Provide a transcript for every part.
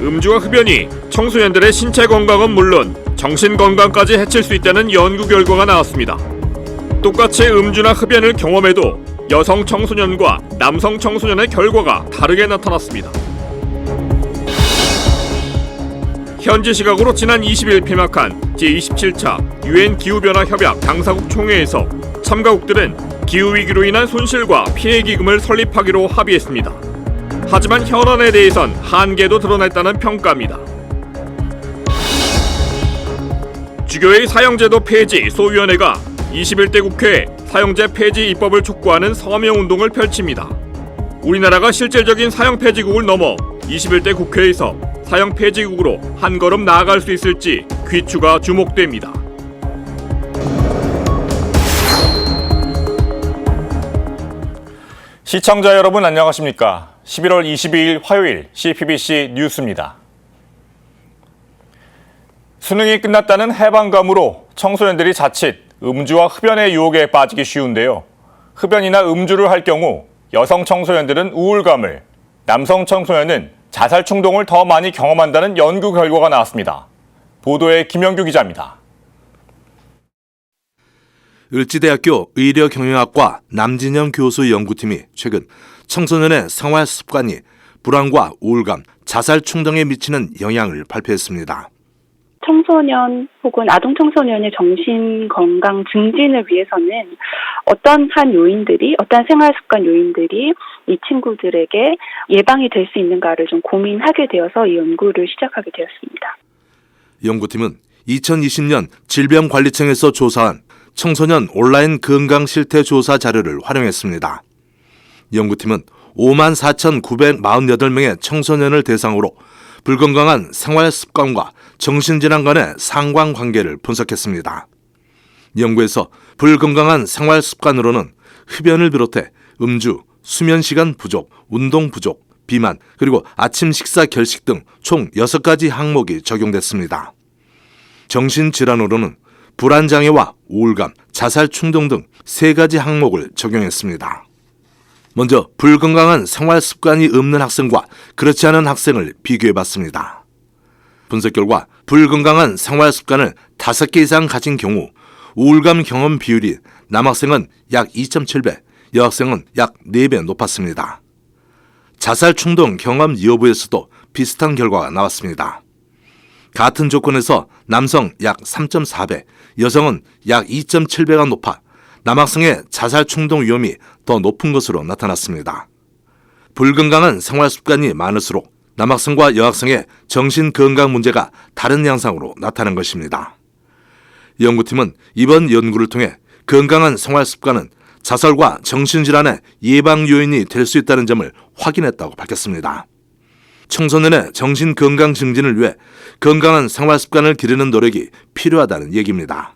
음주와 흡연이 청소년들의 신체 건강은 물론 정신 건강까지 해칠 수 있다는 연구 결과가 나왔습니다. 똑같이 음주나 흡연을 경험해도 여성 청소년과 남성 청소년의 결과가 다르게 나타났습니다. 현지 시각으로 지난 20일 폐막한 제27차 유엔 기후변화 협약 당사국 총회에서 참가국들은 기후위기로 인한 손실과 피해 기금을 설립하기로 합의했습니다. 하지만 현안에 대해선 한계도 드러냈다는 평가입니다. 주교회의 사형제도 폐지 소위원회가 21대 국회에 사형제 폐지 입법을 촉구하는 서명운동을 펼칩니다. 우리나라가 실질적인 사형 폐지국을 넘어 21대 국회에서 사형 폐지국으로 한 걸음 나아갈 수 있을지 귀추가 주목됩니다. 시청자 여러분 안녕하십니까? 11월 22일 화요일 CPBC 뉴스입니다. 수능이 끝났다는 해방감으로 청소년들이 자칫 음주와 흡연의 유혹에 빠지기 쉬운데요. 흡연이나 음주를 할 경우 여성 청소년들은 우울감을, 남성 청소년은 자살 충동을 더 많이 경험한다는 연구 결과가 나왔습니다. 보도에 김영규 기자입니다. 을지대학교 의료경영학과 남진영 교수 연구팀이 최근 청소년의 생활 습관이 불안과 우울감, 자살 충동에 미치는 영향을 발표했습니다. 청소년 혹은 아동 청소년의 정신 건강 증진을 위해서는 어떤 생활 습관 요인들이 이 친구들에게 예방이 될 수 있는가를 좀 고민하게 되어서 이 연구를 시작하게 되었습니다. 연구팀은 2020년 질병관리청에서 조사한 청소년 온라인 건강 실태 조사 자료를 활용했습니다. 연구팀은 54,948명의 청소년을 대상으로 불건강한 생활 습관과 정신질환 간의 상관관계를 분석했습니다. 연구에서 불건강한 생활 습관으로는 흡연을 비롯해 음주, 수면 시간 부족, 운동 부족, 비만, 그리고 아침 식사 결식 등 총 6가지 항목이 적용됐습니다. 정신질환으로는 불안장애와 우울감, 자살 충동 등 3가지 항목을 적용했습니다. 먼저 불건강한 생활 습관이 없는 학생과 그렇지 않은 학생을 비교해봤습니다. 분석 결과 불건강한 생활 습관을 5개 이상 가진 경우 우울감 경험 비율이 남학생은 약 2.7배, 여학생은 약 4배 높았습니다. 자살 충동 경험 여부에서도 비슷한 결과가 나왔습니다. 같은 조건에서 남성 약 3.4배, 여성은 약 2.7배가 높아 남학생의 자살 충동 위험이 더 높은 것으로 나타났습니다. 불건강한 생활 습관이 많을수록 남학생과 여학생의 정신 건강 문제가 다른 양상으로 나타난 것입니다. 연구팀은 이번 연구를 통해 건강한 생활 습관은 자살과 정신질환의 예방 요인이 될 수 있다는 점을 확인했다고 밝혔습니다. 청소년의 정신 건강 증진을 위해 건강한 생활 습관을 기르는 노력이 필요하다는 얘기입니다.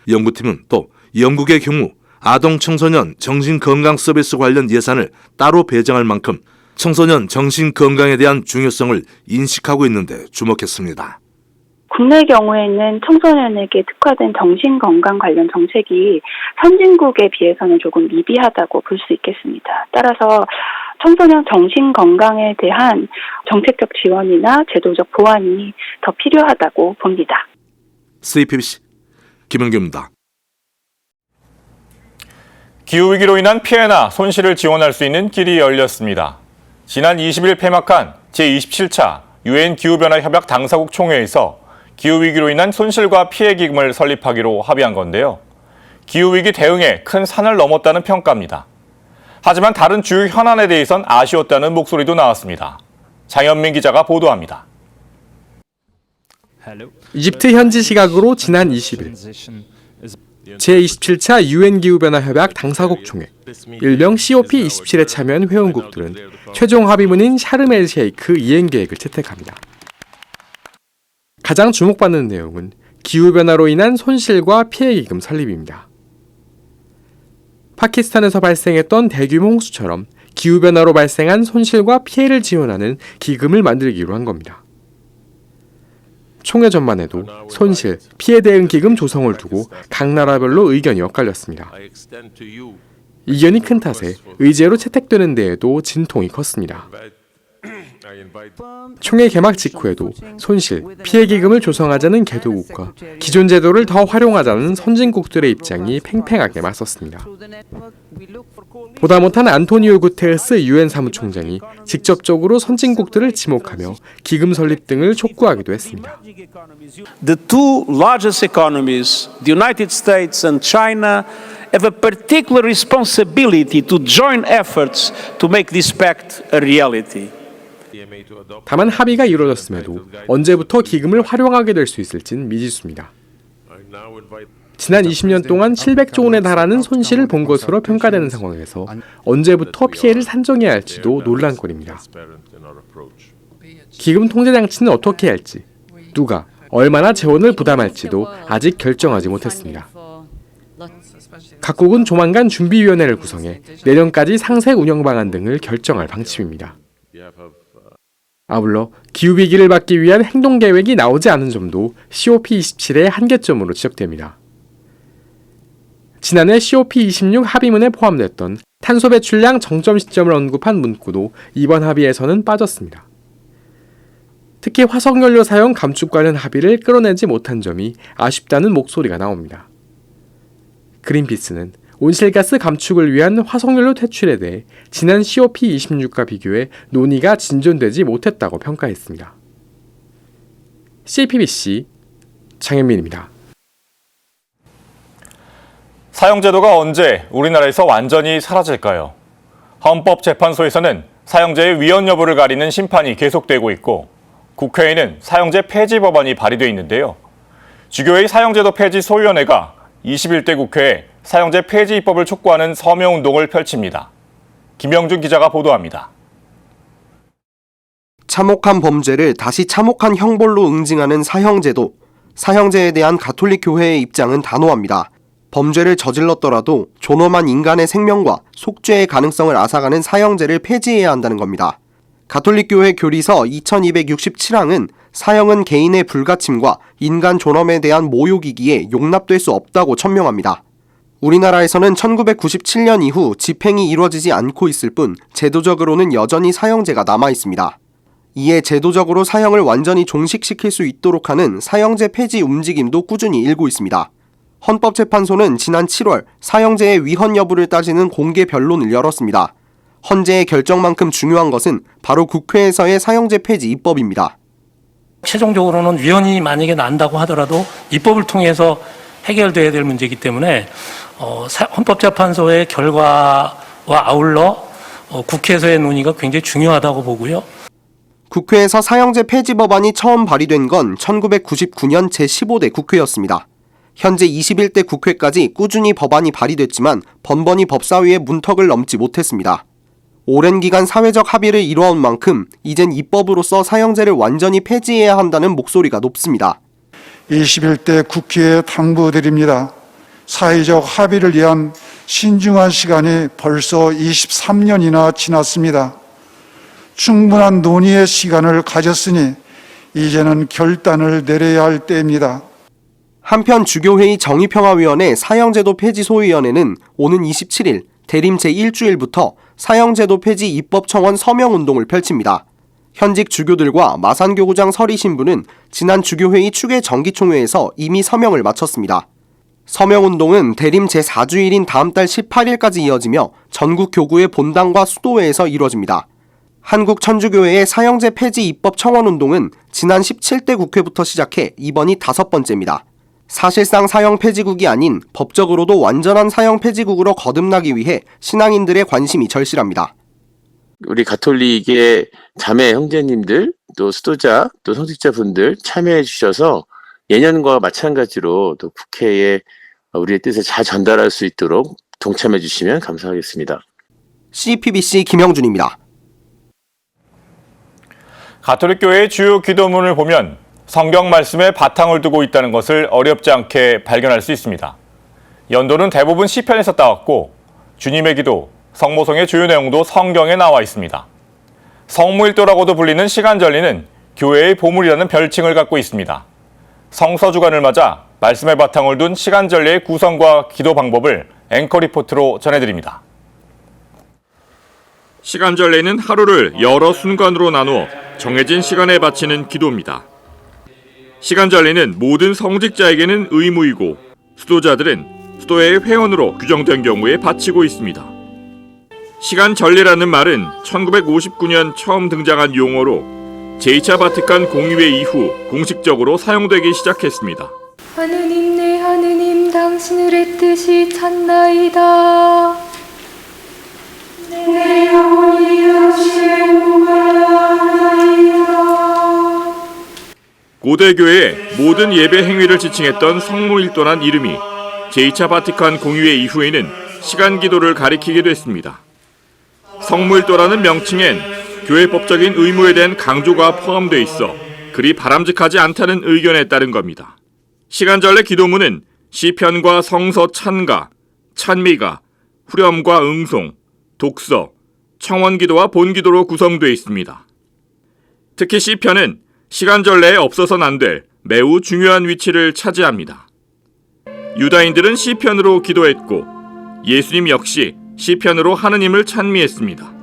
연구팀은 또 영국의 경우 아동 청소년 정신 건강 서비스 관련 예산을 따로 배정할 만큼 청소년 정신 건강에 대한 중요성을 인식하고 있는데 주목했습니다. 국내 경우에는 청소년에게 특화된 정신건강 관련 정책이 선진국에 비해서는 조금 미비하다고 볼 수 있겠습니다. 따라서 청소년 정신건강에 대한 정책적 지원이나 제도적 보완이 더 필요하다고 봅니다. CPBC 김영규입니다. 기후위기로 인한 피해나 손실을 지원할 수 있는 길이 열렸습니다. 지난 20일 폐막한 제27차 유엔 기후변화 협약 당사국 총회에서 기후위기로 인한 손실과 피해 기금을 설립하기로 합의한 건데요. 기후위기 대응에 큰 산을 넘었다는 평가입니다. 하지만 다른 주요 현안에 대해선 아쉬웠다는 목소리도 나왔습니다. 장현민 기자가 보도합니다. 이집트 현지 시각으로 지난 20일 제27차 유엔 기후변화 협약 당사국 총회, 일명 COP27에 참여한 회원국들은 최종 합의문인 샤르멜 셰이크 이행 계획을 채택합니다. 가장 주목받는 내용은 기후변화로 인한 손실과 피해 기금 설립입니다. 파키스탄에서 발생했던 대규모 홍수처럼 기후변화로 발생한 손실과 피해를 지원하는 기금을 만들기로 한 겁니다. 총회 전반에도 손실, 피해 대응 기금 조성을 두고 각 나라별로 의견이 엇갈렸습니다. 이견이 큰 탓에 의제로 채택되는 데에도 진통이 컸습니다. 총회 개막 직후에도 손실, 피해 기금을 조성하자는 개도국과 기존 제도를 더 활용하자는 선진국들의 입장이 팽팽하게 맞섰습니다. 보다 못한 안토니오 구테레스 유엔 사무총장이 직접적으로 선진국들을 지목하며 기금 설립 등을 촉구하기도 했습니다. The two largest economies, the United States and China, have a particular responsibility to join efforts to make this pact a reality. 다만 합의가 이루어졌음에도 언제부터 기금을 활용하게 될 수 있을진 미지수입니다. 지난 20년 동안 700조 원에 달하는 손실을 본 것으로 평가되는 상황에서 언제부터 피해를 산정해야 할지도 논란거리입니다. 기금 통제 장치는 어떻게 할지, 누가 얼마나 재원을 부담할지도 아직 결정하지 못했습니다. 각국은 조만간 준비위원회를 구성해 내년까지 상세 운영 방안 등을 결정할 방침입니다. 아울러 기후위기를 막기 위한 행동계획이 나오지 않은 점도 COP27의 한계점으로 지적됩니다. 지난해 COP26 합의문에 포함됐던 탄소 배출량 정점 시점을 언급한 문구도 이번 합의에서는 빠졌습니다. 특히 화석연료 사용 감축 관련 합의를 끌어내지 못한 점이 아쉽다는 목소리가 나옵니다. 그린피스는 온실가스 감축을 위한 화석연료 퇴출에 대해 지난 COP26과 비교해 논의가 진전되지 못했다고 평가했습니다. CPBC 장현민입니다. 사형제도가 언제 우리나라에서 완전히 사라질까요? 헌법재판소에서는 사형제의 위헌 여부를 가리는 심판이 계속되고 있고 국회에는 사형제 폐지 법안이 발의돼 있는데요. 주교회의 사형제도 폐지 소위원회가 21대 국회에 사형제 폐지 입법을 촉구하는 서명운동을 펼칩니다. 김영준 기자가 보도합니다. 참혹한 범죄를 다시 참혹한 형벌로 응징하는 사형제도. 사형제에 대한 가톨릭 교회의 입장은 단호합니다. 범죄를 저질렀더라도 존엄한 인간의 생명과 속죄의 가능성을 앗아가는 사형제를 폐지해야 한다는 겁니다. 가톨릭 교회 교리서 2267항은 사형은 개인의 불가침과 인간 존엄에 대한 모욕이기에 용납될 수 없다고 천명합니다. 우리나라에서는 1997년 이후 집행이 이루어지지 않고 있을 뿐 제도적으로는 여전히 사형제가 남아 있습니다. 이에 제도적으로 사형을 완전히 종식시킬 수 있도록 하는 사형제 폐지 움직임도 꾸준히 일고 있습니다. 헌법재판소는 지난 7월 사형제의 위헌 여부를 따지는 공개 변론을 열었습니다. 헌재의 결정만큼 중요한 것은 바로 국회에서의 사형제 폐지 입법입니다. 최종적으로는 위헌이 만약에 난다고 하더라도 입법을 통해서 해결돼야 될 문제이기 때문에 헌법재판소의 결과와 아울러 국회에서의 논의가 굉장히 중요하다고 보고요. 국회에서 사형제 폐지 법안이 처음 발의된 건 1999년 제15대 국회였습니다. 현재 21대 국회까지 꾸준히 법안이 발의됐지만 번번이 법사위의 문턱을 넘지 못했습니다. 오랜 기간 사회적 합의를 이뤄온 만큼 이젠 입법으로서 사형제를 완전히 폐지해야 한다는 목소리가 높습니다. 21대 국회에 당부드립니다. 사회적 합의를 위한 신중한 시간이 벌써 23년이나 지났습니다. 충분한 논의의 시간을 가졌으니 이제는 결단을 내려야 할 때입니다. 한편 주교회의 정의평화위원회 사형제도 폐지 소위원회는 오는 27일 대림 제1주일부터 사형제도 폐지 입법청원 서명운동을 펼칩니다. 현직 주교들과 마산교구장 서리 신부는 지난 주교회의 추계 정기총회에서 이미 서명을 마쳤습니다. 서명운동은 대림 제4주일인 다음 달 18일까지 이어지며 전국 교구의 본당과 수도회에서 이루어집니다. 한국천주교회의 사형제 폐지 입법 청원운동은 지난 17대 국회부터 시작해 이번이 5번째입니다. 사실상 사형 폐지국이 아닌 법적으로도 완전한 사형 폐지국으로 거듭나기 위해 신앙인들의 관심이 절실합니다. 우리 가톨릭의 자매 형제님들, 또 수도자, 또 성직자분들 참여해 주셔서 예년과 마찬가지로 또 국회에 우리의 뜻을 잘 전달할 수 있도록 동참해 주시면 감사하겠습니다. CPBC 김영준입니다. 가톨릭 교회의 주요 기도문을 보면 성경 말씀에 바탕을 두고 있다는 것을 어렵지 않게 발견할 수 있습니다. 연도는 대부분 시편에서 따왔고 주님의 기도, 성모성의 주요 내용도 성경에 나와 있습니다. 성무일도라고도 불리는 시간절리는 교회의 보물이라는 별칭을 갖고 있습니다. 성서주간을 맞아 말씀에 바탕을 둔 시간절리의 구성과 기도 방법을 앵커 리포트로 전해드립니다. 시간절례는 하루를 여러 순간으로 나누어 정해진 시간에 바치는 기도입니다. 시간절례는 모든 성직자에게는 의무이고 수도자들은 수도회의 회원으로 규정된 경우에 바치고 있습니다. 시간절례라는 말은 1959년 처음 등장한 용어로 제2차 바티칸 공의회 이후 공식적으로 사용되기 시작했습니다. 하느님 내 하느님 당신의 뜻이 찬나이다. 내 영혼이 당신의 목마르나이다. 고대교회의 모든 예배 행위를 지칭했던 성모일도란 이름이 제2차 바티칸 공의회 이후에는 시간기도를 가리키게 됐습니다. 성모일도라는 명칭엔 교회법적인 의무에 대한 강조가 포함되어 있어 그리 바람직하지 않다는 의견에 따른 겁니다. 시간절례 기도문은 시편과 성서 찬가, 찬미가, 후렴과 응송, 독서, 청원기도와 본기도로 구성되어 있습니다. 특히 시편은 시간절례에 없어서는 안 될 매우 중요한 위치를 차지합니다. 유다인들은 시편으로 기도했고 예수님 역시 시편으로 하느님을 찬미했습니다.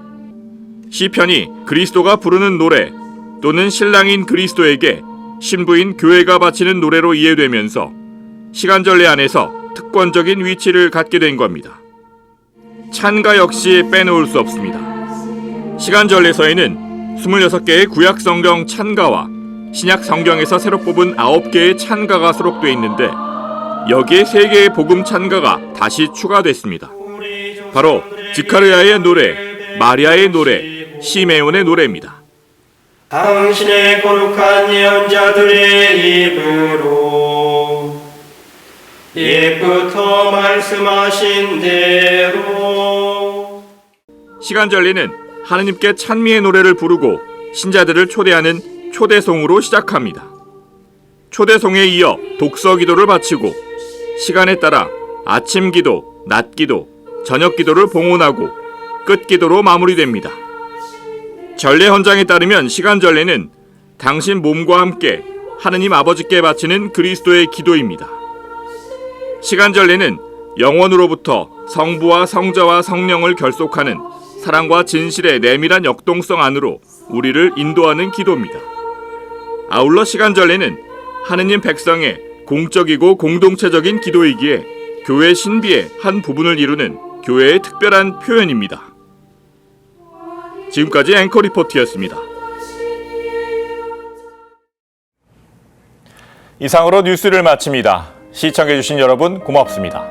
시편이 그리스도가 부르는 노래 또는 신랑인 그리스도에게 신부인 교회가 바치는 노래로 이해되면서 시간절례 안에서 특권적인 위치를 갖게 된 겁니다. 찬가 역시 빼놓을 수 없습니다. 시간절례서에는 26개의 구약 성경 찬가와 신약 성경에서 새로 뽑은 9개의 찬가가 수록되어 있는데 여기에 3개의 복음 찬가가 다시 추가됐습니다. 바로 지카르야의 노래, 마리아의 노래, 시메온의 노래입니다. 당신의 거룩한 예언자들의 입으로 옛부터 말씀하신 대로 시간절례는 하느님께 찬미의 노래를 부르고 신자들을 초대하는 초대송으로 시작합니다. 초대송에 이어 독서 기도를 바치고 시간에 따라 아침 기도, 낮 기도, 저녁 기도를 봉헌하고 끝 기도로 마무리됩니다. 전례 헌장에 따르면 시간절례는 당신 몸과 함께 하느님 아버지께 바치는 그리스도의 기도입니다. 시간절례는 영원으로부터 성부와 성자와 성령을 결속하는 사랑과 진실의 내밀한 역동성 안으로 우리를 인도하는 기도입니다. 아울러 시간절례는 하느님 백성의 공적이고 공동체적인 기도이기에 교회 신비의 한 부분을 이루는 교회의 특별한 표현입니다. 지금까지 앵커 리포트였습니다. 이상으로 뉴스를 마칩니다. 시청해주신 여러분 고맙습니다.